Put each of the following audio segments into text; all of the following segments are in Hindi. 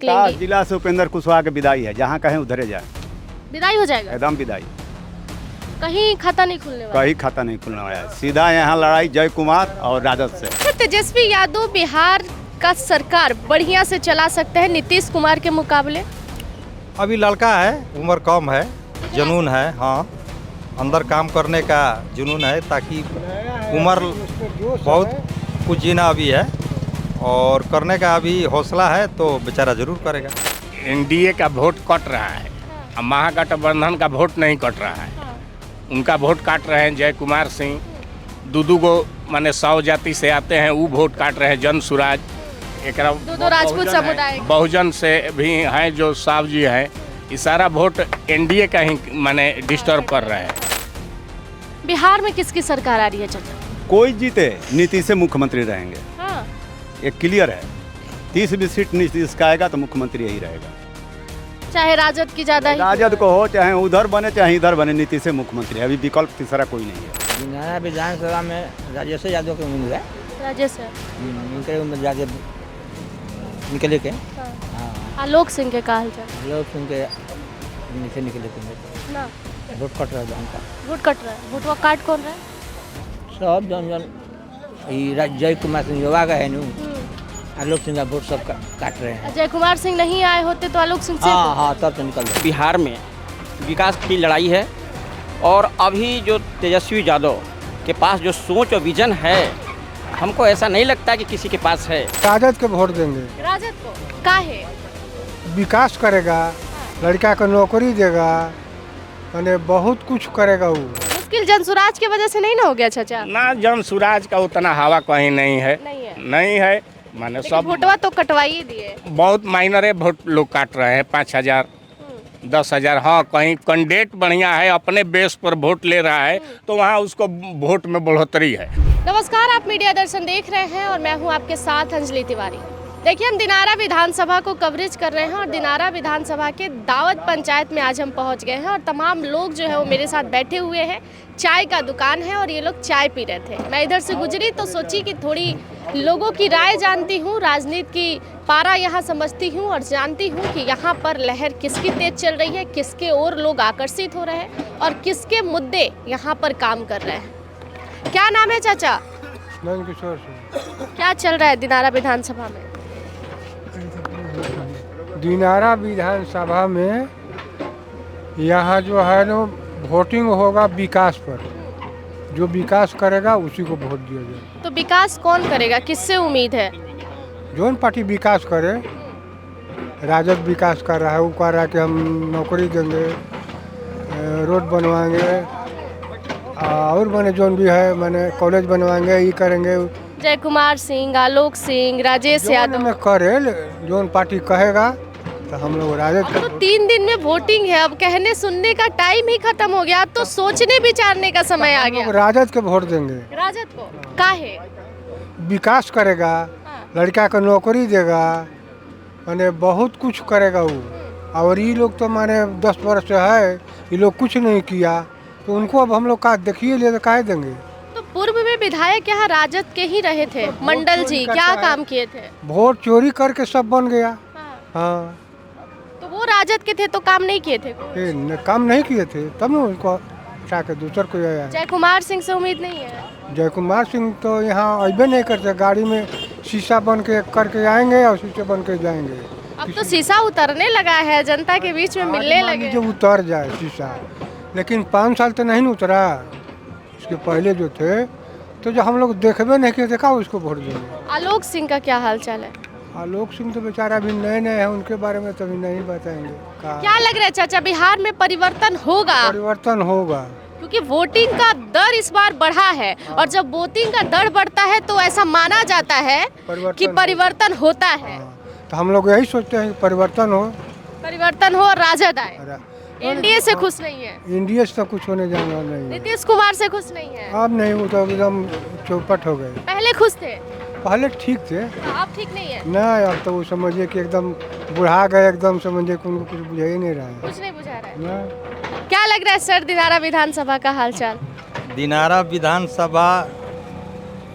निकलेंगी? जिला से उपेंद्र कुशवाहा की विदाई है, जहाँ कहें उधरे जाए, विदाई हो जाएगा? एकदम विदाई। कहीं खाता नहीं खुलने वाला? कहीं खाता नहीं खुलने वाला है, सीधा यहाँ लड़ाई जय कुमार और राजद से। तेजस्वी यादव बिहार का सरकार बढ़िया से चला सकते हैं नीतीश कुमार के मुकाबले? अभी लड़का है, उम्र कम है, जुनून है, हाँ अंदर काम करने का जुनून है, ताकि उम्र बहुत कुछ जीना अभी है और करने का अभी हौसला है, तो बेचारा जरूर करेगा। एनडीए का वोट कट रहा है, अब महागठबंधन का वोट नहीं कट रहा है। उनका वोट काट रहे हैं जय कुमार सिंह, दो गो माने 100 जाति से आते हैं, वो वोट काट रहे हैं जन सुराज, एक दो राजपूत समुदाय, बहुजन से भी हैं जो साहब जी हैं, ये सारा वोट एनडीए का ही माने डिस्टर्ब कर रहे हैं। बिहार में किसकी सरकार आ रही है चाचा? कोई जीते नीतीश से मुख्यमंत्री रहेंगे, हाँ। ये क्लियर है। 30 भी सीट नीतीश का आएगा तो मुख्यमंत्री यही रहेगा, चाहे राजद की ज्यादा ही राजद को हो, चाहे उधर बने चाहे इधर बने, नीतीश से मुख्यमंत्री। अभी विकल्प तीसरा कोई नहीं है। दिनारा विधानसभा में राजेश यादव के उम्मीदवार है, राजेश है। उनके उम्मीदवार निकले के आलोक सिंह के का हालचाल? लोग उनके नीचे निकले के ना वोट कट रहा है उनका। वोट कट रहा है, वोटवा काट कौन रहा है? सब जन जन जय कुमार सिंह युवा का है नू, आलोक सिंह का वोट सब काट रहे हैं। जय कुमार सिंह नहीं आए होते तो आलोक सिंह से हाँ हाँ तब तो निकल जाए। बिहार में विकास की लड़ाई है और अभी जो तेजस्वी यादव के पास जो सोच और विजन है, हमको ऐसा नहीं लगता कि किसी के पास है। राजद के वोट देंगे। राजद को का है? विकास करेगा, लड़का को नौकरी देगा, माने बहुत कुछ करेगा वो। मुश्किल जनसुराज की वजह से नहीं ना हो गया चाचा? ना जन सुराज का उतना हवा कहीं नहीं है, नहीं है माने सब वोटवा तो कटवाई दिए। बहुत माइनर है, वोट लोग काट रहे हैं, 5,000 10,000। हाँ कहीं कैंडिडेट बढ़िया है, अपने बेस पर वोट ले रहा है, तो वहाँ उसको वोट में बढ़ोतरी है। नमस्कार, आप मीडिया दर्शन देख रहे हैं और मैं हूं आपके साथ अंजलि तिवारी। देखिए, हम दिनारा विधानसभा को कवरेज कर रहे हैं और दिनारा विधानसभा के दावत पंचायत में आज हम पहुंच गए हैं और तमाम लोग जो है वो मेरे साथ बैठे हुए हैं। चाय का दुकान है और ये लोग चाय पी रहे थे। मैं इधर से गुजरी तो सोची कि थोड़ी लोगों की राय जानती हूँ, राजनीति की पारा यहाँ समझती हूँ और जानती हूँ कि यहाँ पर लहर किसकी तेज चल रही है, किसके ओर लोग आकर्षित हो रहे हैं और किसके मुद्दे यहाँ पर काम कर रहे हैं। क्या नाम है चाचा? किशोर सिंह। क्या चल रहा है दिनारा विधानसभा में? दिनारा विधानसभा में यहाँ जो है ना वोटिंग होगा विकास पर, जो विकास करेगा उसी को वोट दिया जाए। तो विकास कौन करेगा, किससे उम्मीद है? जोन पार्टी विकास करे, राजद विकास कर रहा है, वो कह रहा है कि हम नौकरी देंगे, रोड बनवाएंगे और मैंने जोन भी है मैंने कॉलेज बनवाएंगे, ये करेंगे। जय कुमार सिंह, आलोक सिंह, राजेश यादव में करे, जोन पार्टी कहेगा तो हम लोग राजद। तो 3 दिन में वोटिंग है, अब कहने सुनने का टाइम ही खत्म हो गया, अब तो सोचने विचारने का समय आ गया। राजद के वोट देंगे। राजद को का है? विकास करेगा, लड़का को नौकरी देगा, माने बहुत कुछ करेगा वो। और ये लोग तो माने 10 वर्ष से है, ये लोग कुछ नहीं किया, तो उनको अब हम लोग का देखिए ले काहे देंगे। तो पूर्व में विधायक यहाँ राजद के ही रहे थे, मंडल जी क्या काम किए थे? वोट चोरी करके सब बन गया। हाँ तो वो राजद के थे तो काम नहीं किए थे? काम नहीं किए थे, तब ना उनको उठा के दूसर को आया। जय कुमार सिंह से उम्मीद नहीं है? जय कुमार सिंह तो यहाँ अबे नहीं करते, गाड़ी में शीशा बन के करके आएंगे और शीशे बन के जाएंगे। अब तो शीशा उतरने लगा है, जनता के बीच में मिलने लगे। जो उतर जाए शीशा, लेकिन 5 साल तो नहीं उतरा, इसके पहले जो थे तो जो हम लोग देखबे नहीं किए, देखा उसको वोट देंगे। आलोक सिंह का क्या हाल चाल है? आलोक सिंह तो बेचारा अभी नए नए हैं, उनके बारे में तो अभी नहीं बताएंगे। क्या लग रहा है चाचा, बिहार में परिवर्तन होगा? परिवर्तन होगा, क्योंकि वोटिंग का दर इस बार बढ़ा है और जब वोटिंग का दर बढ़ता है तो ऐसा माना जाता है कि परिवर्तन होता है। तो हम लोग यही सोचते हैं कि परिवर्तन हो और राजद आए। एनडीए से खुश नहीं है? एनडीए से तो कुछ होने जाने वाला नहीं है। नीतीश कुमार से खुश नहीं है? अब नहीं, वो तो एकदम चौपट हो गए। पहले खुश थे? पहले ठीक थे, अब ठीक नहीं है? नहीं, अब तो वो समझिए कि एकदम बुढ़ा गए, एकदम समझिए कि उनको कुछ बुझा ही नहीं रहा है। कुछ नहीं बुझा रहा है। क्या लग रहा है सर दिनारा विधानसभा का हालचाल? दिनारा विधानसभा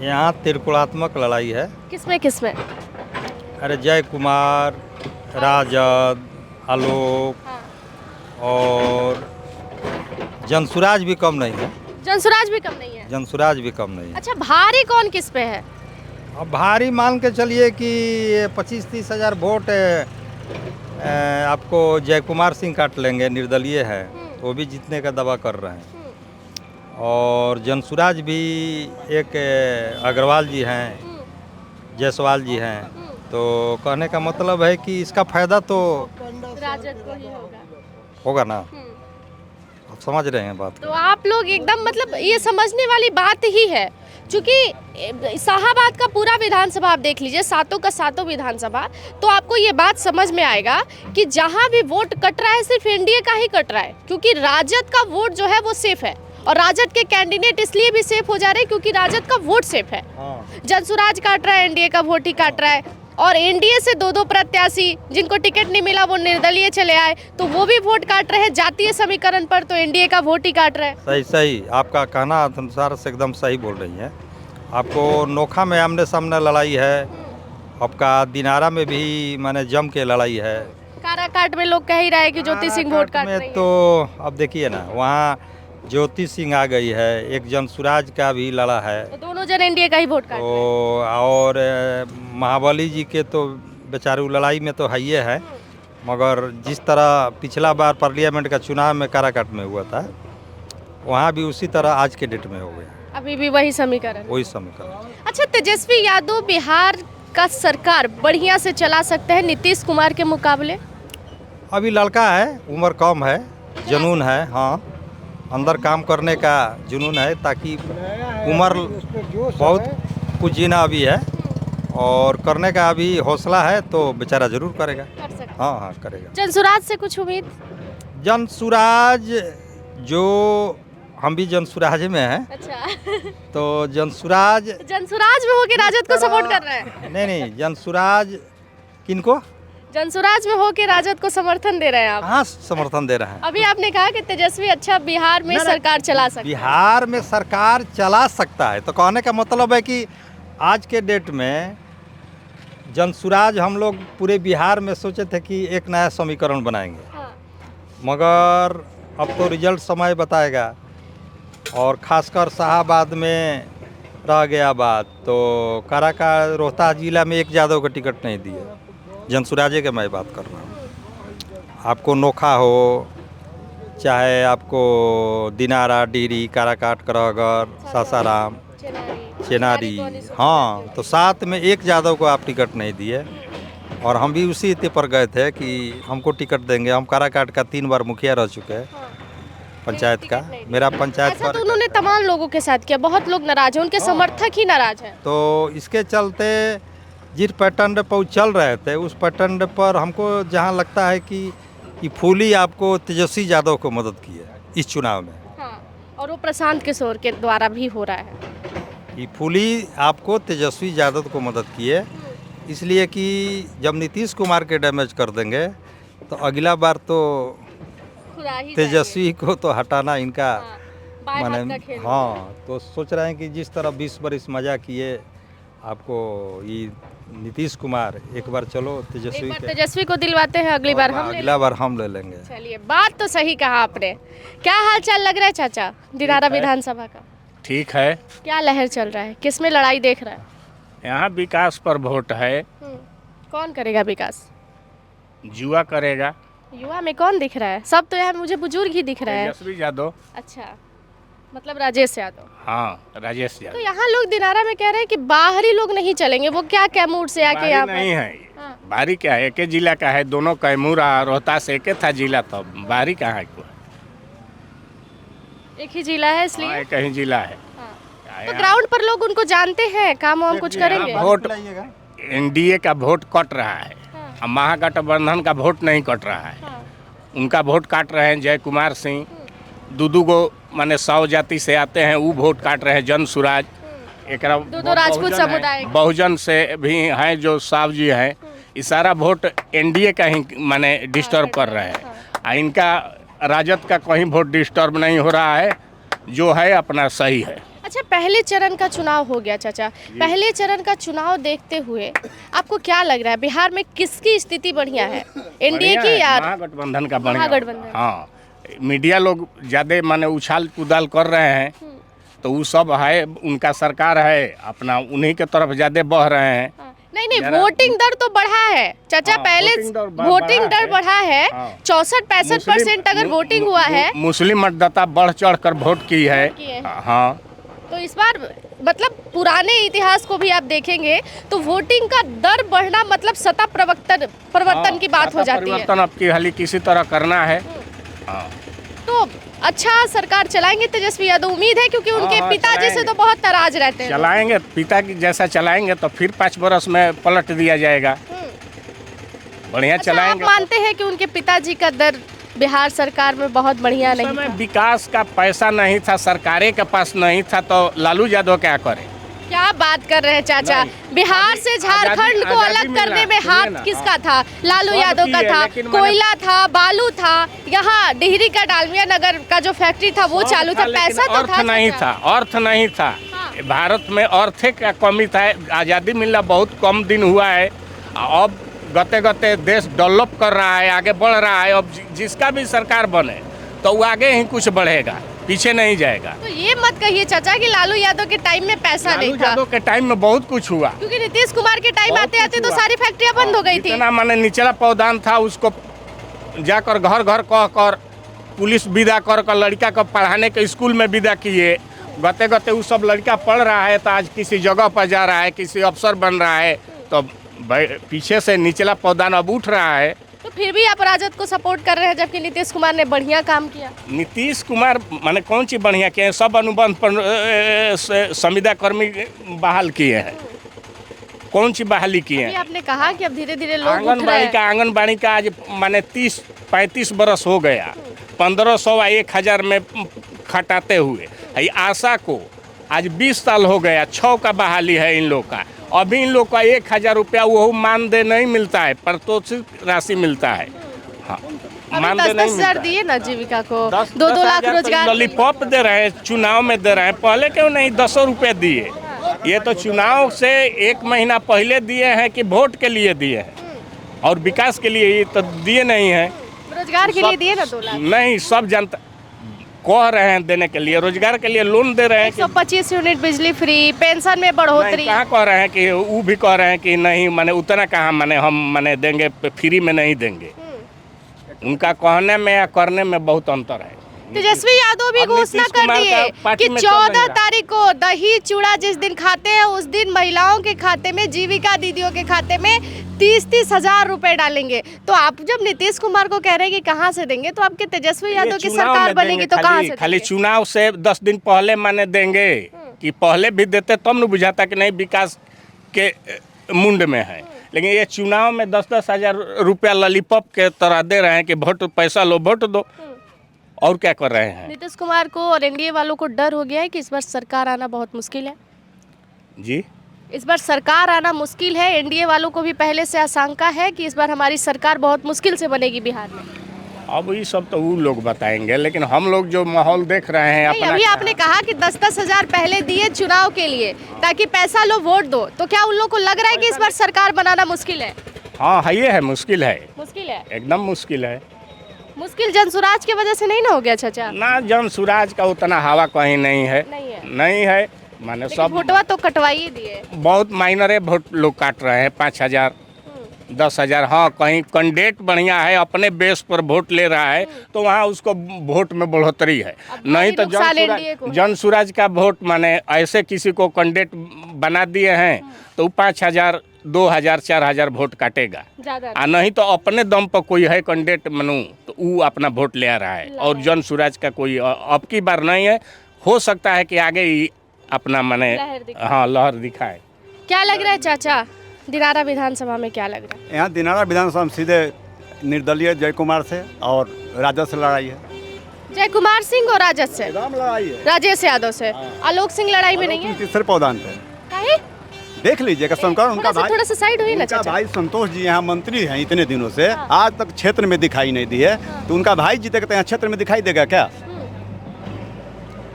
यहाँ त्रिकोणात्मक लड़ाई है। किसमें? अरे जय कुमार, राजद, आलोक हाँ। और जनसुराज भी कम नहीं है। जनसुराज भी कम नहीं है। जनसुराज भी कम नहीं है। अच्छा, भारी कौन किस पे है? अब भारी मान के चलिए कि 25-30 हज़ार वोट आपको जय कुमार सिंह काट लेंगे, निर्दलीय है, वो भी जीतने का दावा कर रहे हैं। और जनसुराज भी एक अग्रवाल जी हैं, जायसवाल जी हैं, तो कहने का मतलब है कि इसका फायदा तो राजद को ही होगा। होगा ना। आप समझ रहे हैं बात तो आप लोग एकदम मतलब ये समझने वाली बात ही है, क्योंकि शाहाबाद का पूरा विधानसभा आप देख लीजिए, सातों का सातों विधानसभा, तो आपको ये बात समझ में आएगा कि जहां भी वोट कट रहा है सिर्फ एनडीए का ही कट रहा है, क्योंकि राजद का वोट जो है वो सेफ है, और राजद के कैंडिडेट इसलिए भी सेफ हो जा रहे हैं क्योंकि राजद का वोट सेफ है। जनसुराज काट रहा है, एनडीए का वोट ही काट रहा है, और एनडीए से दो प्रत्याशी जिनको टिकट नहीं मिला वो निर्दलीय चले आए, तो वो भी वोट काट रहे हैं जातीय समीकरण पर, तो एनडीए का वोट ही काट रहा है। सही सही आपका कहना अनुसार से एकदम सही बोल रही हैं। आपको नोखा में आमने सामने लड़ाई है, आपका दिनारा में भी माने जम के लड़ाई है। काराकाट में लोग कह ही रहे हैं कि ज्योति सिंह वोट काट रही में है। तो अब देखिए ना, वहाँ ज्योति सिंह आ गई है, एक जनसुराज का भी लड़ा है, तो दोनों जन एनडीए का ही वोट काट तो रहे हैं। और महाबली जी के तो बेचारू लड़ाई में तो है ही है, मगर जिस तरह पिछला बार पार्लियामेंट का चुनाव में काराकाट में हुआ था, वहाँ भी उसी तरह आज के डेट में हो गया, अभी भी वही समीकरण। वही समीकरण। अच्छा, तेजस्वी यादव बिहार का सरकार बढ़िया से चला सकते हैं नीतीश कुमार के मुकाबले? अभी लड़का है, उम्र कम है, जुनून है, हाँ, अंदर काम करने का जुनून है, ताकि उम्र बहुत कुछ जीना अभी है और करने का अभी हौसला है, तो बेचारा जरूर करेगा। कर सकते हैं। हाँ हाँ करेगा। जनसुराज से कुछ उम्मीद? जनसुराज जो हम भी जनसुराज में हैं, अच्छा तो जनसुराज जनसुराज में होके राजद को सपोर्ट कर रहे हैं? नहीं, जनसुराज किनको? जनसुराज में होके राजद को समर्थन दे रहे हैं आप? हाँ, समर्थन दे रहे हैं। अभी आपने कहा कि तेजस्वी अच्छा बिहार में सरकार चला सकता है। बिहार में सरकार चला सकता है, तो कहने का मतलब है कि आज के डेट में जनसुराज हम लोग पूरे बिहार में सोचे थे कि एक नया समीकरण बनाएंगे, हाँ। मगर अब तो रिजल्ट समय बताएगा, और खासकर शाहाबाद में रह गया बात, तो काराकाट रोहतास जिला में एक यादव का टिकट नहीं दिए, जनसुराजे के मैं बात कर रहा हूँ। आपको नोखा हो, चाहे आपको दिनारा, डिहरी, काराकाट, करहगर, सासाराम, चेनारी, हाँ, तो साथ में एक यादव को आप टिकट नहीं दिए, और हम भी उसी इत्ते पर गए थे कि हमको टिकट देंगे। हम काराकाट का 3 बार मुखिया रह चुके हैं, पंचायत का, मेरा पंचायत ऐसा तो उन्होंने तमाम लोगों के साथ किया, बहुत लोग नाराज हैं, उनके समर्थक ही नाराज हैं। तो इसके चलते जिस पैटर्न पर वो चल रहे थे, उस पैटर्न पर हमको जहाँ लगता है कि ये फूली आपको तेजस्वी यादव को मदद की है इस चुनाव में। हाँ, और वो प्रशांत किशोर के द्वारा भी हो रहा है। ये फूली आपको तेजस्वी यादव को मदद की है, इसलिए कि जब नीतीश कुमार के डैमेज कर देंगे तो अगला बार तो खुदा ही तेजस्वी को तो हटाना इनका जाने। बाएं हाथ का माने, खेल। हाँ, तो सोच रहे हैं कि जिस तरह 20 बरिस मजा किए, आपको ये नीतीश कुमार एक बार चलो एक तेजस्वी बार के, तेजस्वी को दिलवाते हैं, अगली बार हम ले अगला बार हम ले लेंगे। चलिए, बात तो सही कहा आपने। क्या हाल चाल लग रहा है चाचा दिनारा विधानसभा का? ठीक है। क्या लहर चल रहा है, किस में लड़ाई देख रहा है? यहाँ विकास पर वोट है। कौन करेगा विकास? जुआ करेगा युवा में कौन दिख रहा है? सब तो यहाँ मुझे बुजुर्ग ही दिख रहा है। तेजस्वी यादव। अच्छा, मतलब राजेश यादव। हाँ, राजेश तो यादव। यहाँ लोग दिनारा में कह रहे हैं कि बाहरी लोग नहीं चलेंगे, वो क्या कैमूर से आके बारी यहाँ नहीं पर? है, हाँ। बारी क्या है, एक ही जिला का है, दोनों कैमूर और रोहतास एक ही था जिला, तो बारी कहाँ है कोई? एक ही जिला है इसलिए। हाँ, एक ही जिला है। हाँ। तो ग्राउंड पर लोग उनको जानते हैं, काम वाम कुछ करेंगे? वोट एनडीए का वोट कट रहा है, हाँ। अब महागठबंधन का वोट नहीं कट रहा है। हाँ। उनका वोट काट रहे हैं जय कुमार सिंह, दो गो माने 100 जाति से आते हैं, वो वोट काट रहे हैं जनसुराज। एक दो राजपूत समुदाय के। बहुजन से भी हैं जो साहब जी हैं, ये सारा वोट एनडीए का ही माने डिस्टर्ब कर रहे हैं। इनका राजद का कहीं वोट डिस्टर्ब नहीं हो रहा है, जो है अपना सही है। अच्छा, पहले चरण का चुनाव हो गया चाचा, पहले चरण का चुनाव देखते हुए आपको क्या लग रहा है बिहार में किसकी स्थिति बढ़िया है, एनडीए बढ़िया की है, या महागठबंधन का बढ़िया। महागठबंधन। हाँ, मीडिया लोग ज़्यादा माने उछाल कुदाल कर रहे हैं, तो वो सब है, उनका सरकार है अपना, उन्हीं के तरफ ज़्यादा बह रहे हैं। नहीं, वोटिंग दर तो बढ़ा है चाचा, हाँ, पहले वोटिंग दर बढ़ा है, हाँ। 64-65% अगर वोटिंग हुआ है, मुस्लिम मतदाता बढ़ चढ़ कर वोट की है। हाँ, तो इस बार मतलब पुराने इतिहास को भी आप देखेंगे तो वोटिंग का दर बढ़ना मतलब सत्ता परिवर्तन की बात हो जाती है। परिवर्तन अब की हाली किसी तरह करना है। हाँ, तो अच्छा सरकार चलाएंगे तेजस्वी यादव, उम्मीद है, क्योंकि उनके हाँ, पिताजी से चलाएंगे। तो बहुत नाराज रहते हैं। चलाएंगे, पिता की जैसा चलाएंगे तो फिर 5 बरस में पलट दिया जाएगा। बढ़िया अच्छा, आप चलाएंगे। मानते हैं कि उनके पिताजी का दर बिहार सरकार में बहुत बढ़िया नहीं समय था? विकास का पैसा नहीं था, सरकारें के पास नहीं था, तो लालू यादव क्या करे? क्या बात कर रहे हैं चाचा, नहीं, बिहार से झारखंड को आजादी अलग मिला, करने में सुनिए हाथ ना, किसका हाँ। था? लालू सब यादव का की है, था, लेकिन मैंने- कोयला था, बालू था, यहाँ डिहरी का डालमिया नगर का जो फैक्ट्री था वो सब चालू था, लेकिन पैसा तो अर्थ था नहीं चाचा। था, अर्थ नहीं था। हाँ। भारत में अर्थ का कमी था, आज़ादी मिलना बहुत कम दिन हुआ है। अब गते गते देश डेवलप कर रहा है, आगे बढ़ रहा है। अब जिसका भी सरकार बने तो वो आगे ही कुछ बढ़ेगा, पीछे नहीं जाएगा। तो ये मत कहिए चाचा कि लालू यादव के टाइम में पैसा लालू नहीं था, यादव के टाइम में बहुत कुछ हुआ। क्योंकि नीतीश कुमार के टाइम बहुत आते आते कुछ तो हुआ। सारी फैक्ट्रियां बंद हो गई थी। इतना माने निचला पौधान था, उसको जाकर घर घर कह कर पुलिस विदा कर कर लड़का को पढ़ाने के स्कूल में विदा किए। गते गते वो सब लड़का पढ़ रहा है तो आज किसी जगह पर जा रहा है, किसी अफसर बन रहा है, तो पीछे से निचला पौधान अब उठ रहा है। तो फिर भी आप राजद को सपोर्ट कर रहे हैं, जबकि नीतीश कुमार ने बढ़िया काम किया। नीतीश कुमार माने कौन सी बढ़िया किए हैं? सब अनुबंध पर संविदा कर्मी बहाल किए हैं। कौन सी बहाली किए अभी हैं? आपने कहा कि अब धीरे धीरे लोग उठ रहे आंगनबाड़ी हैं। का आज माने 30-35 बरस हो गया, 1500 और 1000 में खटाते हुए। ये आशा को आज 20 साल हो गया, 6 का बहाली है इन लोग का। अभी इन लोग का 1000 रुपया वो मानदेय नहीं मिलता है, पारितोषिक राशि मिलता है। हाँ, अभी मानदेय नहीं 10-10 मिलता हजार है। दिए ना जीविका को, 10 2-2 लाख हजार रोजगार के लिए। लॉलीपॉप दे रहे हैं, चुनाव में दे रहे हैं। पहले क्यों नहीं 200 रुपये दिए? ये तो चुनाव से 1 महीना पहले दिए हैं कि वोट के लिए दिए हैं, और विकास के लिए ये तो दिए नहीं हैं। रोजगार के लिए दिए ना 2 लाख। नहीं, सब जनता कह रहे हैं देने के लिए, रोजगार के लिए लोन दे रहे हैं कि 125 यूनिट बिजली फ्री, पेंशन में बढ़ोतरी। नहीं, कहाँ कह रहे हैं कि वो भी कह रहे हैं कि नहीं, माने उतना कहाँ माने हम माने देंगे, फ्री में नहीं देंगे। उनका कहने में या करने में बहुत अंतर है। तेजस्वी यादव भी अब घोषणा नीतीश कर कुमार दिए का पार्टी कि में चल नहीं 14 रहा। तारीख को दही चूड़ा जिस दिन खाते हैं उस दिन महिलाओं के खाते में, जीविका दीदियों के खाते में 30-30 हजार रुपए डालेंगे। तो आप जब नीतीश कुमार को कह रहे हैं कि कहाँ से देंगे, तो आपके तेजस्वी यादव की चुनाव सरकार में बनेगी देंगे, तो कहाँ से खाली देंगे? चुनाव से 10 दिन पहले माने देंगे कि पहले भी देते तब न बुझाता कि नहीं विकास के मुंड में है। लेकिन ये चुनाव में 10-10 हजार रुपया लॉलीपॉप के तरह दे रहे हैं कि वोट पैसा लो वोट दो, और क्या कर रहे हैं नीतीश कुमार को और एनडीए वालों को डर हो गया है कि इस बार सरकार आना बहुत मुश्किल है। जी। इस बार सरकार आना मुश्किल है, एनडीए वालों को भी पहले से आशंका है कि इस बार हमारी सरकार बहुत मुश्किल से बनेगी बिहार में। अब ये सब तो वो लोग बताएंगे, लेकिन हम लोग जो माहौल देख रहे हैं नहीं, अभी आपने कहा कि 10-10 हजार पहले दिए चुनाव के लिए ताकि पैसा लो वोट दो, तो क्या उन लोग को लग रहा है कि इस बार सरकार बनाना मुश्किल है? हाँ है, ये है, मुश्किल है, मुश्किल है, एकदम मुश्किल है। मुश्किल जनसुराज की वजह से नहीं ना हो गया चाचा? ना जन सुराज का उतना हवा कहीं नहीं है, नहीं है माने लेकिन सब वोटवा तो कटवाई दिए। बहुत माइनरे वोट लोग काट रहे हैं, 5000 10,000। हाँ, कहीं कैंडिडेट बढ़िया है, अपने बेस पर वोट ले रहा है तो वहाँ उसको वोट में बढ़ोतरी है। नहीं तो जन सुराज का वोट माने ऐसे किसी को कैंडिडेट बना दिए हैं तो वो 5,000 2,000 4,000 वोट काटेगा, और नहीं तो अपने दम पर कोई है कैंडिडेट मनू तो वो अपना वोट ले आ रहा है। और जन सुराज का कोई अब की बार नहीं है, हो सकता है कि आगे ही अपना माने हाँ लहर दिखाए। क्या लग रहा है चाचा, दिनारा विधानसभा में क्या लग रहा है? यहाँ दिनारा विधानसभा में सीधे निर्दलीय जय कुमार से और राजद से लड़ाई है। जय कुमार सिंह और राजद से, लड़ाई है, राजेश यादव से। आलोक सिंह लड़ाई में नहीं है? तीसरे पौधान पे काहे? देख लीजिएगा शंकर, उनका भाई, थोड़ा सा साइड हुई ना उनका चाचा। भाई संतोष जी यहाँ मंत्री हैं इतने दिनों से, आज तक क्षेत्र में दिखाई नहीं दी है। तो उनका भाई जीते कहते हैं क्षेत्र में दिखाई देगा क्या?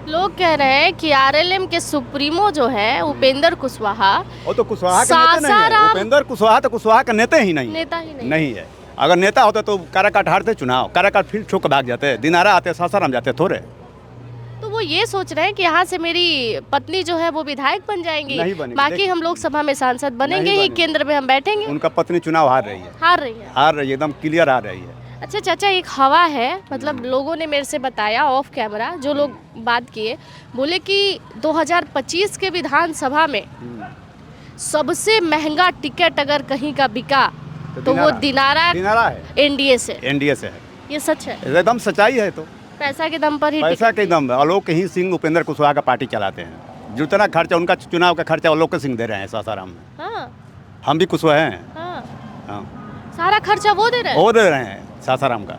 लोग कह रहे हैं कि आरएलएम के सुप्रीमो जो है उपेंद्र कुशवाहा वो तो कुशवाहा का नेता नहीं है। सासाराम- उपेंद्र कुशवाहा तो कुशवाहा का नेता ही नहीं है। नेता ही नहीं। नहीं है। अगर नेता होता तो काराकाट हारते चुनाव, काराकाट फिर छोड़ भाग जाते, दिनारा आते, सासाराम जाते थोड़े। तो वो ये सोच रहे हैं कि यहाँ से मेरी पत्नी जो है वो विधायक बन जाएंगी, नहीं बनेगी। बाकी हम लोकसभा में सांसद बनेंगे नहीं ही, बनेगी। केंद्र में हम बैठेंगे। उनका पत्नी चुनाव हार रही है, हार रही है। हार रही है, एकदम क्लियर हार रही है। अच्छा चाचा, एक हवा है, मतलब लोगों ने मेरे से बताया ऑफ कैमरा, जो लोग बात किए, बोले कि 2025 के विधानसभा में सबसे महंगा टिकट अगर कहीं का बिका तो वो दिनारा दिनारा है, एनडीए से। एनडीए से है। ये सच है? एकदम सच्चाई है। तो पैसा के दम पर ही पैसा के दम आलोक ही सिंह उपेंद्र कुशवाहा का पार्टी चलाते हैं। जितना खर्चा उनका चुनाव का खर्चा आलोक सिंह दे रहे हैं सासाराम में। हाँ हम भी कुशवाहा हैं। हाँ, हाँ, सारा खर्चा वो दे रहे हैं। वो दे रहे हैं सासाराम का।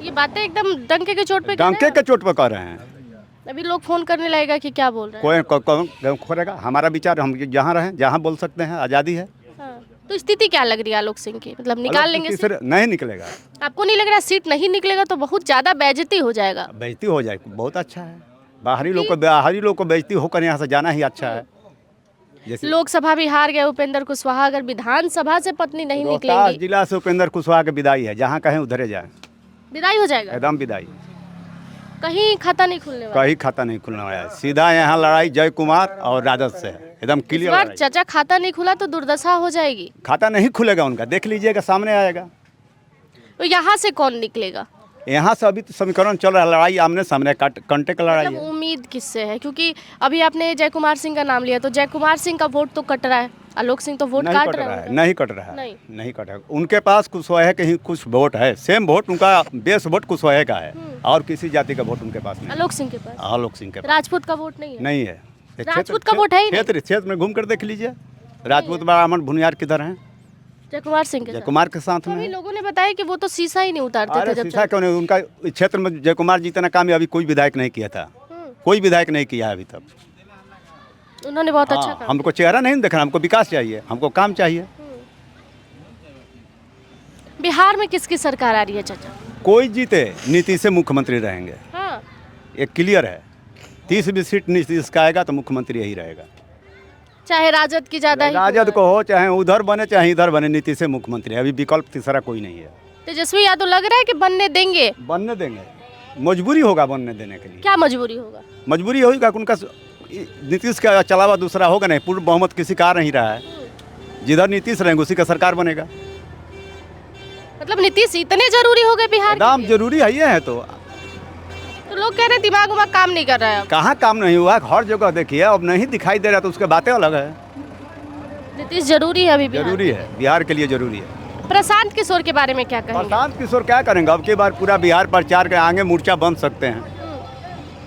ये बातें एकदम डंके के चोट पे कह रहे डंके हैं। के चोट पर कर रहे हैं। अभी लोग फोन करने लगेगा कि क्या बोल रहे हैं। कोई खोरेगा हमारा विचार, हम जहाँ रहें, जहाँ बोल सकते हैं, आज़ादी है। हाँ। तो स्थिति क्या लग रही है आलोक सिंह की? मतलब निकाल आलोक लेंगे सिंह सीट? फिर नहीं निकलेगा, आपको नहीं लग रहा सीट नहीं निकलेगा तो बहुत ज्यादा बेइज्जती हो जाएगा? बेइज्जती हो जाए, बहुत अच्छा है। बाहरी लोग को बेइज्जती होकर यहाँ से जाना ही अच्छा है। जैसे लोकसभा भी हार गए उपेंद्र कुशवाहा, अगर विधानसभा से पत्नी नहीं रोहतास निकलेंगी जिला से उपेंद्र कुशवाहा की विदाई है। जहाँ कहें उधरे जाए, विदाई हो जाएगा। एकदम विदाई। कहीं खाता नहीं खुलने वाला। कहीं खाता नहीं खुलने वाला है। सीधा यहाँ लड़ाई जय कुमार और राजद से है, एकदम इस क्लियर बार लड़ाई। चाचा खाता नहीं खुला तो दुर्दशा हो जाएगी। खाता नहीं खुलेगा उनका, देख लीजिएगा, सामने आएगा। तो यहाँ से कौन निकलेगा? यहाँ से अभी तो समीकरण चल रहा है, लड़ाई आमने सामने कंटे का लड़ाई मतलब है। उम्मीद किससे है? क्योंकि अभी आपने जय कुमार सिंह का नाम लिया, तो जय कुमार सिंह का वोट तो कट रहा है, आलोक सिंह तो वोट नहीं काट कट रहे रहा हैं। है, नहीं कट रहा है, नहीं। नहीं कट रहा है। उनके पास कुशवाहा के ही कुछ वोट है, सेम वोट उनका, बेस वोट कुशवाहा का है, और किसी जाति का वोट उनके पास नहीं। आलोक सिंह के पास आलोक सिंह के पास राजपूत का वोट नहीं है। नहीं है। ये राजपूत का वोट है ही नहीं। क्षेत्र में घूम कर देख लीजिए, राजपूत ब्राह्मण भुनियार किधर हैं? जय कुमार सिंह के जय साथ। कुमार के साथ तो अभी में। लोगों ने बताया कि वो तो शीशा ही नहीं उतारते अरे थे जब शीशा क्यों नहीं, उनका इस क्षेत्र में जय कुमार जितना काम है अभी कोई विधायक नहीं किया था, कोई विधायक नहीं किया है अभी तक। उन्होंने बहुत अच्छा हाँ, काम। हमको चेहरा नहीं देखना, हमको विकास चाहिए, हमको काम चाहिए। बिहार में किसकी सरकार आ रही है चाचा? कोई जीते नीतीश से मुख्यमंत्री रहेंगे, हाँ, ये क्लियर है। 30 भी सीट नीतीश का आएगा तो मुख्यमंत्री यही रहेगा। चाहे राजद की ज्यादा ही राजद को हो, चाहे उधर बने चाहे इधर बने, नीतीश से मुख्यमंत्री, अभी विकल्प तीसरा कोई नहीं है। तेजस्वी यादव लग रहा है कि बनने देंगे। बनने देंगे, मजबूरी होगा बनने देने के लिए। क्या मजबूरी होगा? मजबूरी होगी कि उनका नीतीश का अलावा दूसरा होगा नहीं, पूर्ण बहुमत किसी का आ नहीं रहा है। जिधर नीतीश रहेंगे उसी का सरकार बनेगा। मतलब नीतीश इतने जरूरी हो गए बिहार के दाम लिए? जरूरी है, ये है तो लोग कह रहे हैं दिमाग उमाग काम नहीं कर रहा है अब। कहाँ काम नहीं हुआ, हर जगह देखिए, अब नहीं दिखाई दे रहा तो उसके बातें अलग है। नीतीश जरूरी है अभी बिहार जरूरी है, बिहार के लिए जरूरी है। में। प्रशांत किशोर के बारे में क्या कहेंगे? प्रशांत किशोर क्या करेंगे, अब की बार पूरा बिहार प्रचार के आगे मोर्चा बन सकते हैं,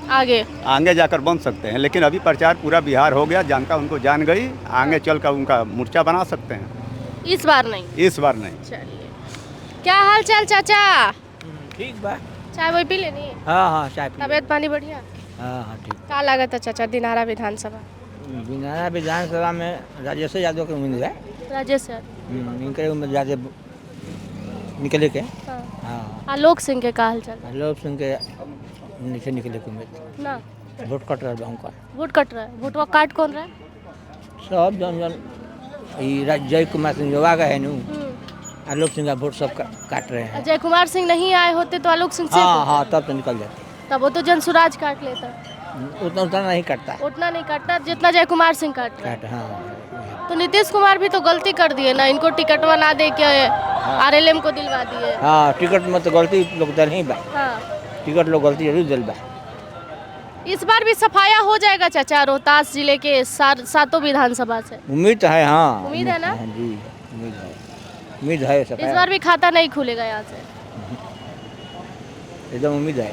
आगे जाकर बन सकते हैं। लेकिन अभी प्रचार पूरा बिहार हो गया, जनता उनको जान गई, आगे चलकर उनका मोर्चा बना सकते हैं। इस बार नहीं। इस बार नहीं। चलिए, क्या हाल चाल चाचा? ठीक बा। चाय वही पी लेनी? हाँ हाँ चाय पी। तबियत पानी बढ़िया? हाँ हाँ ठीक। का लागत है चाचा दिनारा विधानसभा? दिनारा विधानसभा में राजेश यादव के उम्मीद है। राजेश यादव। इनके उम्मीद ज्यादा निकले के। हाँ। हाँ आलोक सिंह के का हाल चाल? लोग सुन के नीचे निकले के उम्मीद। ना वोट कट रहा है का। वोट कट रहा है। वोटवा काट कौन रहा है? सब जन जन जय कुमार सिंह युवा का है नू, आलोक सिंह का वोट सब काट रहे हैं। जय कुमार सिंह नहीं आए होते तो आलोक सिंह से हाँ हाँ तब तो निकल जाते। तब वो तो जनसुराज काट लेता। उतना उतना नहीं काटता। उतना नहीं काटता जितना जय कुमार सिंह काट रहा है। काट हाँ। तो नीतीश कुमार भी तो गलती कर दिए ना, इनको टिकटवा ना दे के आरएलएम को दिलवा दिए। हाँ टिकट में तो गलती लोग दल नहीं बा। हाँ, टिकट लोग गलती जरूर दिल बा। इस बार भी सफाया हो जाएगा चाचा रोहतास जिले के सातों विधानसभा से? उम्मीद तो है। हाँ उम्मीद है ना? हाँ जी उम्मीद है, उम्मीद है सब। इस बार भी खाता नहीं खुलेगा यहाँ से? एकदम उम्मीद है।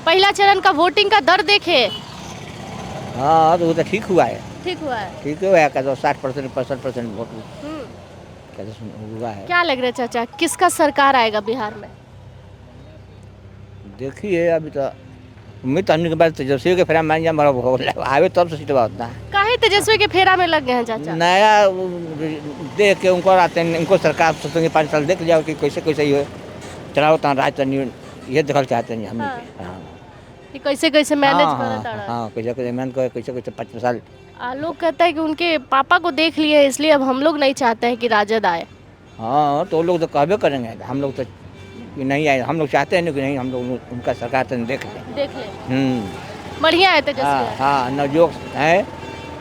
पहला चरण का वोटिंग का दर देखे? हाँ तो वो तो ठीक हुआ है। ठीक हुआ है। ठीक हुआ है, कहते 60% 65% वोट हम्म। कहते हुआ है। क्या लग रहा है चाचा किसका सरकार आएगा बिहार में? देखिए अभी तो उम्मीद तो हमने के बाद तेजस्वी के फेरा मान जा मरा आवे तब से सीटवा होता है। काहे तेजस्वी के फेरा में लग गए हैं चाचा? नया देख के उनको आते हैं, उनको सरकार सोचेंगे 5 साल देख जाओ कि कैसे कैसे ये चलाओ ता राजधानी, ये देखल चाहते हैं हमने। हाँ। हाँ कि कैसे कैसे मैनेज हाँ, करता हाँ, रहा। हाँ, कैसे कैसे मेहनत करे, कैसे कैसे 5 साल। लोग कहता है कि उनके पापा को देख लिए इसलिए अब हम लोग नहीं चाहते हैं कि राजद आए। हाँ, तो वो लोग तो कहबे करेंगे, हम लोग तो कि नहीं आए, हम लोग चाहते हैं नहीं कि नहीं, हम लोग उनका सरकार तो देख लें। देख ले हम्म। बढ़िया है तेजस्वी हाँ यादव। हाँ, नवयुवक है,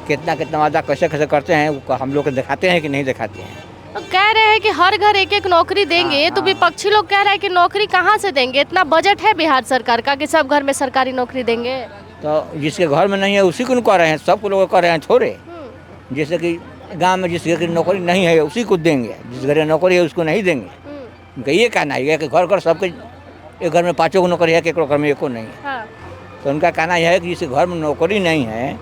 कितना कितना वादा कैसे कैसे करते हैं, वो हम लोग को दिखाते हैं कि नहीं दिखाते हैं। तो कह रहे हैं कि हर घर एक एक नौकरी देंगे, तो विपक्षी लोग कह रहे हैं कि नौकरी कहाँ से देंगे, इतना बजट है बिहार सरकार का कि सब घर में सरकारी नौकरी देंगे। तो जिसके घर में नहीं है उसी को कह रहे हैं, सबको लोग कह रहे हैं थोड़े। जैसे कि गांव में जिसके घर नौकरी नहीं है उसी को देंगे, जिस घर में नौकरी है उसको नहीं देंगे। उनका ये कहना है कि घर घर सबके एक घर में 5 को नौकरी है, कि एक घर में 1 नहीं है। हाँ। तो उनका कहना यह है कि जिसके घर में नौकरी नहीं है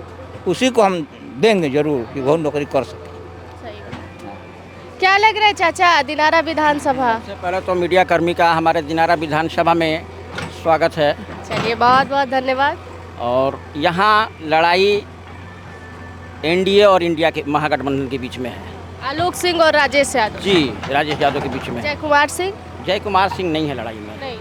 उसी को हम देंगे जरूर कि वो नौकरी कर सके। सही बात। क्या लग रहा है चाचा दिनारा विधानसभा? सबसे पहले तो मीडिया कर्मी का हमारे दिनारा विधानसभा में स्वागत है। चलिए बहुत बहुत धन्यवाद। और यहाँ लड़ाई एनडीए और इंडिया के महागठबंधन के बीच में है। आलोक सिंह और राजेश यादव। जी, राजेश यादव के बीच में है। जय कुमार सिंह जय कुमार सिंह नहीं है लड़ाई में। नहीं।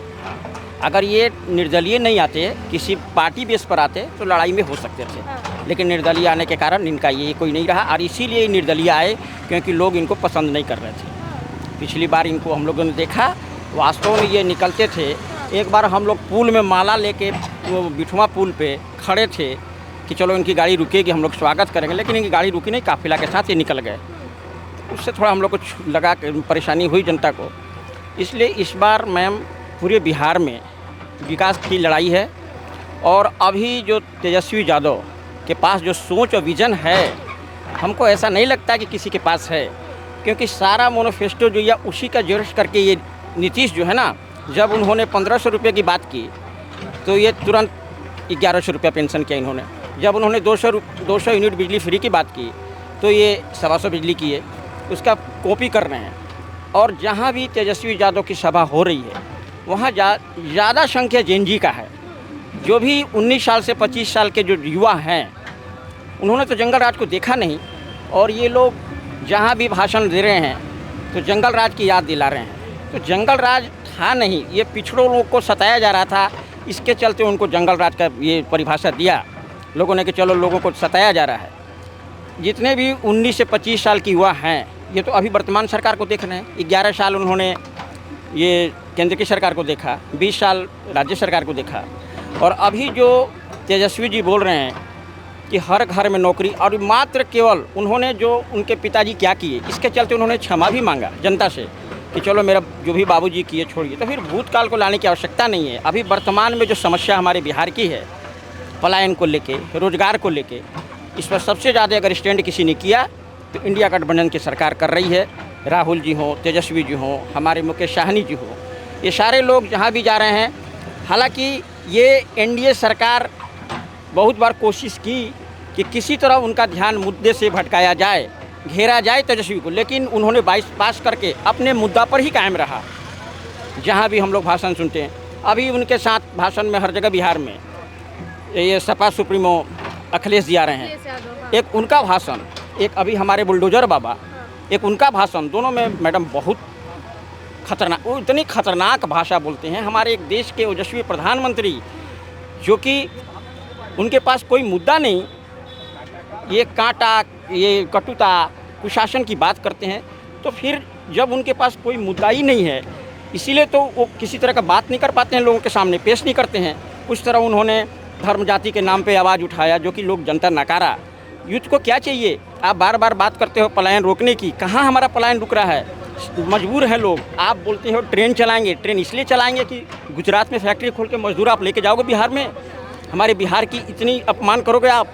अगर ये निर्दलीय नहीं आते, किसी पार्टी बेस पर आते तो लड़ाई में हो सकते थे। हाँ। लेकिन निर्दलीय आने के कारण इनका ये कोई नहीं रहा, और इसीलिए निर्दलीय आए क्योंकि लोग इनको पसंद नहीं कर रहे थे। पिछली बार इनको हम लोगों ने देखा, वास्तव में ये निकलते थे। एक बार हम लोग पुल में माला लेके वो बिठुआ पुल पे खड़े थे कि चलो इनकी गाड़ी रुकेगी, हम लोग स्वागत करेंगे, लेकिन इनकी गाड़ी रुकी नहीं, काफिला के साथ ये निकल गए। उससे थोड़ा हम लोग को लगा परेशानी हुई जनता को। इसलिए इस बार मैम पूरे बिहार में विकास की लड़ाई है। और अभी जो तेजस्वी यादव के पास जो सोच और विज़न है, हमको ऐसा नहीं लगता कि किसी के पास है, क्योंकि सारा मैनिफेस्टो जो या उसी का जेरस करके ये नीतीश जो है ना, जब उन्होंने 1500 रुपये की बात की तो ये तुरंत 1100 रुपया पेंशन किया इन्होंने। जब उन्होंने 200 यूनिट बिजली फ्री की बात की तो ये 125 बिजली किए, उसका कॉपी कर रहे हैं। और जहाँ भी तेजस्वी यादव की सभा हो रही है वहाँ ज़्यादा संख्या जेनजी का है। जो भी 19 साल से 25 साल के जो युवा हैं उन्होंने तो जंगल राज को देखा नहीं, और ये लोग जहाँ भी भाषण दे रहे हैं तो जंगल राज की याद दिला रहे हैं। तो जंगल राज था नहीं, ये पिछड़ों लोग को सताया जा रहा था, इसके चलते उनको जंगल राज का ये परिभाषा दिया लोगों ने कि चलो लोगों को सताया जा रहा है। जितने भी 19 से 25 साल की युवा हैं ये तो अभी वर्तमान सरकार को देख रहे हैं। 11 साल उन्होंने ये केंद्र की सरकार को देखा, 20 साल राज्य सरकार को देखा, और अभी जो तेजस्वी जी बोल रहे हैं कि हर घर में नौकरी, और मात्र केवल उन्होंने जो उनके पिताजी क्या किए इसके चलते उन्होंने क्षमा भी मांगा जनता से कि चलो मेरा जो भी बाबूजी किए छोड़िए। तो फिर भूतकाल को लाने की आवश्यकता नहीं है। अभी वर्तमान में जो समस्या हमारे बिहार की है, पलायन को लेके, रोजगार को लेके, इस पर सबसे ज़्यादा अगर स्टैंड किसी ने किया तो इंडिया गठबंधन की सरकार कर रही है। राहुल जी हों, तेजस्वी जी हों, हमारे मुकेश साहनी जी हों, ये सारे लोग जहाँ भी जा रहे हैं। हालांकि ये एनडीए सरकार बहुत बार कोशिश की कि किसी तरह उनका ध्यान मुद्दे से भटकाया जाए, घेरा जाए तेजस्वी को, लेकिन उन्होंने 22 पास करके अपने मुद्दा पर ही कायम रहा। जहाँ भी हम लोग भाषण सुनते हैं, अभी उनके साथ भाषण में हर जगह बिहार में ये सपा सुप्रीमो अखिलेश जी आ रहे हैं, एक उनका भाषण, एक अभी हमारे बुलडोजर बाबा, एक उनका भाषण, दोनों में मैडम बहुत खतरनाक, वो इतनी खतरनाक भाषा बोलते हैं। हमारे एक देश के ओजस्वी प्रधानमंत्री जो कि उनके पास कोई मुद्दा नहीं, ये कांटा, ये कटुता, कुशासन की बात करते हैं। तो फिर जब उनके पास कोई मुद्दा ही नहीं है, इसीलिए तो वो किसी तरह का बात नहीं कर पाते हैं, लोगों के सामने पेश नहीं करते हैं। उस तरह उन्होंने धर्म जाति के नाम पे आवाज़ उठाया जो कि लोग जनता नकारा। यूथ को क्या चाहिए? आप बार बार बात करते हो पलायन रोकने की, कहाँ हमारा पलायन रुक रहा है? मजबूर हैं लोग। आप बोलते हो ट्रेन चलाएंगे, ट्रेन इसलिए चलाएंगे कि गुजरात में फैक्ट्री खोल के मजदूर आप लेके जाओगे बिहार में, हमारे बिहार की इतनी अपमान करोगे आप?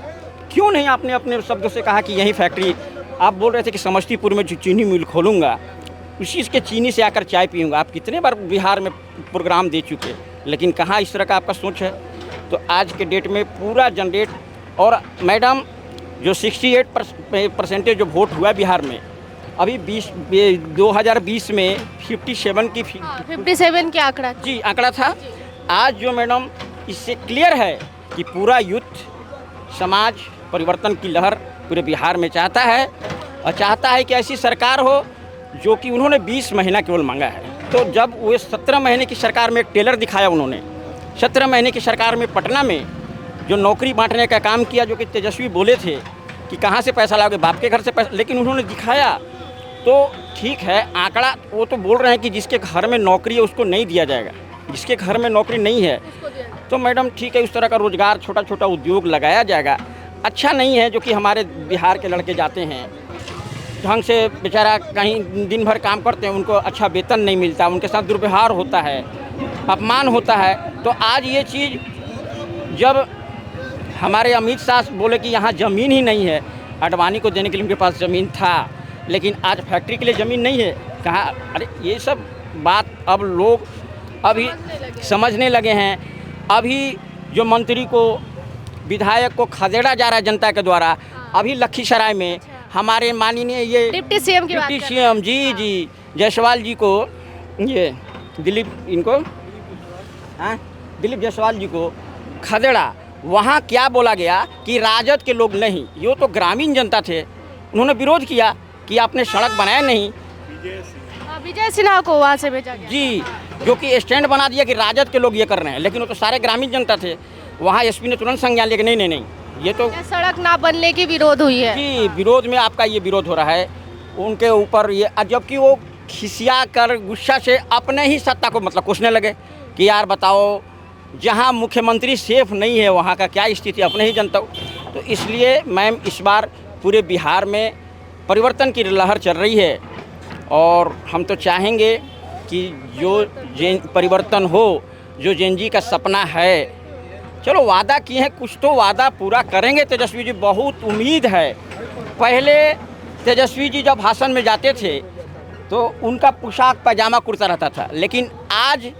क्यों नहीं आपने अपने शब्दों से कहा कि यही फैक्ट्री, आप बोल रहे थे कि समस्तीपुर में जो चीनी मिल खोलूँगा उसी के चीनी से आकर चाय पीऊँगा। आप कितने बार बिहार में प्रोग्राम दे चुके, लेकिन कहाँ इस तरह का आपका सोच है? तो आज के डेट में पूरा जनरेट, और मैडम जो 68% जो वोट हुआ बिहार में, अभी 2020 में 57 की आंकड़ा जी आंकड़ा था। आज जो मैडम इससे क्लियर है कि पूरा यूथ समाज परिवर्तन की लहर पूरे बिहार में चाहता है, और चाहता है कि ऐसी सरकार हो जो कि उन्होंने 20 महीना केवल मांगा है। तो जब वो 17 महीने की सरकार में एक टेलर दिखाया उन्होंने, 17 महीने की सरकार में पटना में जो नौकरी बांटने का काम किया, जो कि तेजस्वी बोले थे कि कहाँ से पैसा लाओगे, बाप के घर से पैसा, लेकिन उन्होंने दिखाया। तो ठीक है, आंकड़ा वो तो बोल रहे हैं कि जिसके घर में नौकरी है उसको नहीं दिया जाएगा, जिसके घर में नौकरी नहीं है तो मैडम ठीक है, उस तरह का रोज़गार, छोटा छोटा उद्योग लगाया जाएगा। अच्छा नहीं है जो कि हमारे बिहार के लड़के जाते हैं ढंग से, बेचारा कहीं दिन भर काम करते हैं, उनको अच्छा वेतन नहीं मिलता, उनके साथ दुर्व्यवहार होता है, अपमान होता है। तो आज ये चीज़ जब हमारे अमित शाह बोले कि यहाँ ज़मीन ही नहीं है, अडवाणी को देने के लिए उनके पास ज़मीन था, लेकिन आज फैक्ट्री के लिए ज़मीन नहीं है, कहाँ? अरे ये सब बात अब लोग अभी समझने लगे हैं। अभी जो मंत्री को, विधायक को खदेड़ा जा रहा है जनता के द्वारा। अभी लखीसराय में हमारे माननीय ये डिप्टी सीएम की बात डिप्टी कर सीएम जी जायसवाल जी को, ये दिलीप जायसवाल जी को खदेड़ा। वहाँ क्या बोला गया कि राजद के लोग नहीं, ये तो ग्रामीण जनता थे, उन्होंने विरोध किया कि आपने सड़क बनाया नहीं। विजय सिन्हा को वहाँ से भेजा गया जी, जो कि स्टैंड बना दिया कि राजद के लोग ये कर रहे हैं, लेकिन वो तो सारे ग्रामीण जनता थे। वहाँ एसपी ने तुरंत संज्ञान लिया कि नहीं, ये तो सड़क ना बनने की विरोध हुई है। जी, विरोध में आपका ये विरोध हो रहा है उनके ऊपर, ये जबकि वो खिसिया कर गुस्सा से अपने ही सत्ता को मतलब कोसने लगे कि यार बताओ, जहाँ मुख्यमंत्री सेफ नहीं है वहाँ का क्या स्थिति, अपने ही जनता। तो इसलिए मैम इस बार पूरे बिहार में परिवर्तन की लहर चल रही है और हम तो चाहेंगे कि जो परिवर्तन हो, जो जेनजी का सपना है। चलो वादा किए हैं, कुछ तो वादा पूरा करेंगे तेजस्वी जी, बहुत उम्मीद है। पहले तेजस्वी जी जब भाषण में जाते थे तो उनका पोशाक पैजामा कुर्ता रहता था, लेकिन आज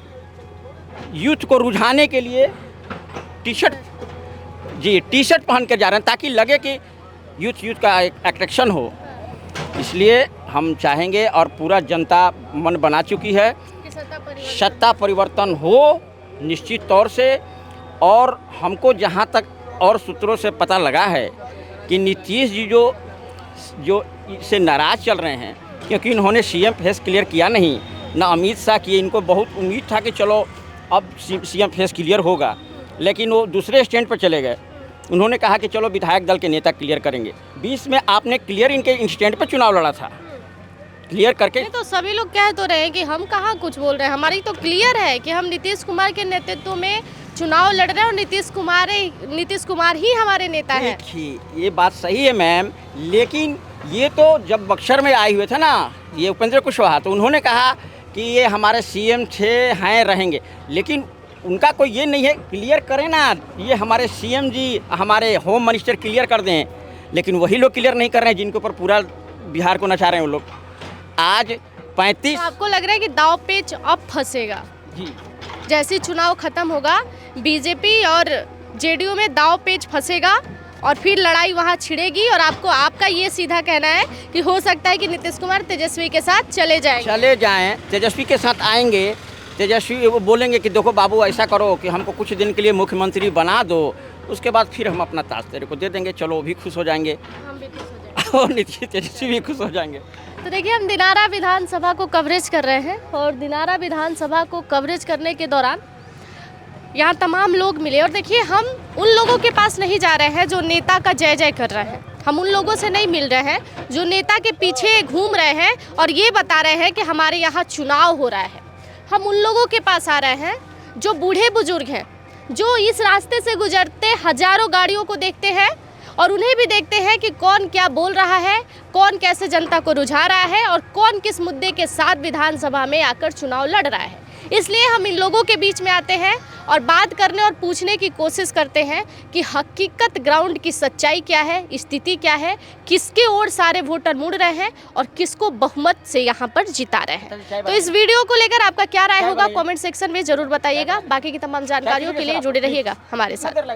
यूथ को रुझाने के लिए टी शर्ट पहन कर जा रहे हैं ताकि लगे कि यूथ का एक अट्रैक्शन हो। इसलिए हम चाहेंगे और पूरा जनता मन बना चुकी है, सत्ता परिवर्तन हो निश्चित तौर से। और हमको जहाँ तक और सूत्रों से पता लगा है कि नीतीश जी जो इससे नाराज़ चल रहे हैं क्योंकि इन्होंने सीएम फेस क्लियर किया नहीं, ना अमित शाह किए। इनको बहुत उम्मीद था कि चलो अब सीएम फेस क्लियर होगा, लेकिन वो दूसरे स्टैंड पर चले गए। उन्होंने कहा कि चलो विधायक दल के नेता क्लियर करेंगे। 20 में आपने क्लियर इनके स्टैंड पर चुनाव लड़ा था, क्लियर करके। तो सभी लोग कह तो रहे हैं कि हम कहाँ कुछ बोल रहे हैं, हमारी तो क्लियर है कि हम नीतीश कुमार के नेतृत्व में चुनाव लड़ रहे हैं और नीतीश कुमार ही हमारे नेता हैं। देखिए ये बात सही है मैम, लेकिन ये तो जब बक्सर में आए हुए थे ना ये उपेंद्र कुशवाहा, तो उन्होंने कहा कि ये हमारे सीएम थे, हैं, रहेंगे, लेकिन उनका कोई ये नहीं है क्लियर करें ना, ये हमारे सीएम जी, हमारे होम मिनिस्टर क्लियर कर दें, लेकिन वही लोग क्लियर नहीं कर रहे हैं जिनके ऊपर पूरा बिहार को नचा रहे हैं वो लोग। आज 35 तो आपको लग रहा है कि दाव पेच अब फंसेगा जी, जैसे चुनाव खत्म होगा बीजेपी और जेडीयू में दाव पेच फंसेगा और फिर लड़ाई वहां छिड़ेगी और आपका ये सीधा कहना है कि हो सकता है कि नीतीश कुमार तेजस्वी के साथ चले जाएं, तेजस्वी के साथ आएंगे। तेजस्वी वो बोलेंगे कि देखो बाबू ऐसा करो कि हमको कुछ दिन के लिए मुख्यमंत्री बना दो, उसके बाद फिर हम अपना ताज तेरे को दे देंगे, चलो वो भी खुश हो जाएंगे, हम भी खुश हो जाएंगे और नीतीश तेजस्वी भी खुश हो जाएंगे। तो देखिए, हम दिनारा विधानसभा को कवरेज कर रहे हैं और दिनारा विधानसभा को कवरेज करने के दौरान यहाँ तमाम लोग मिले और देखिए, हम उन लोगों के पास नहीं जा रहे हैं जो नेता का जय जय कर रहे हैं, हम उन लोगों से नहीं मिल रहे हैं जो नेता के पीछे घूम रहे हैं और ये बता रहे हैं कि हमारे यहाँ चुनाव हो रहा है। हम उन लोगों के पास आ रहे हैं जो बूढ़े बुजुर्ग हैं, जो इस रास्ते से गुजरते हजारों गाड़ियों को देखते हैं और उन्हें भी देखते हैं कि कौन क्या बोल रहा है, कौन कैसे जनता को रुझा रहा है और कौन किस मुद्दे के साथ विधानसभा में आकर चुनाव लड़ रहा है। इसलिए हम इन लोगों के बीच में आते हैं और बात करने और पूछने की कोशिश करते हैं कि हकीकत ग्राउंड की सच्चाई क्या है, स्थिति क्या है, किसके ओर सारे वोटर मुड़ रहे हैं और किसको बहुमत से यहाँ पर जिता रहे हैं। तो इस वीडियो को लेकर आपका क्या राय होगा कमेंट सेक्शन में जरूर बताइएगा। बाकी की तमाम जानकारियों के लिए जुड़े रहिएगा हमारे साथ।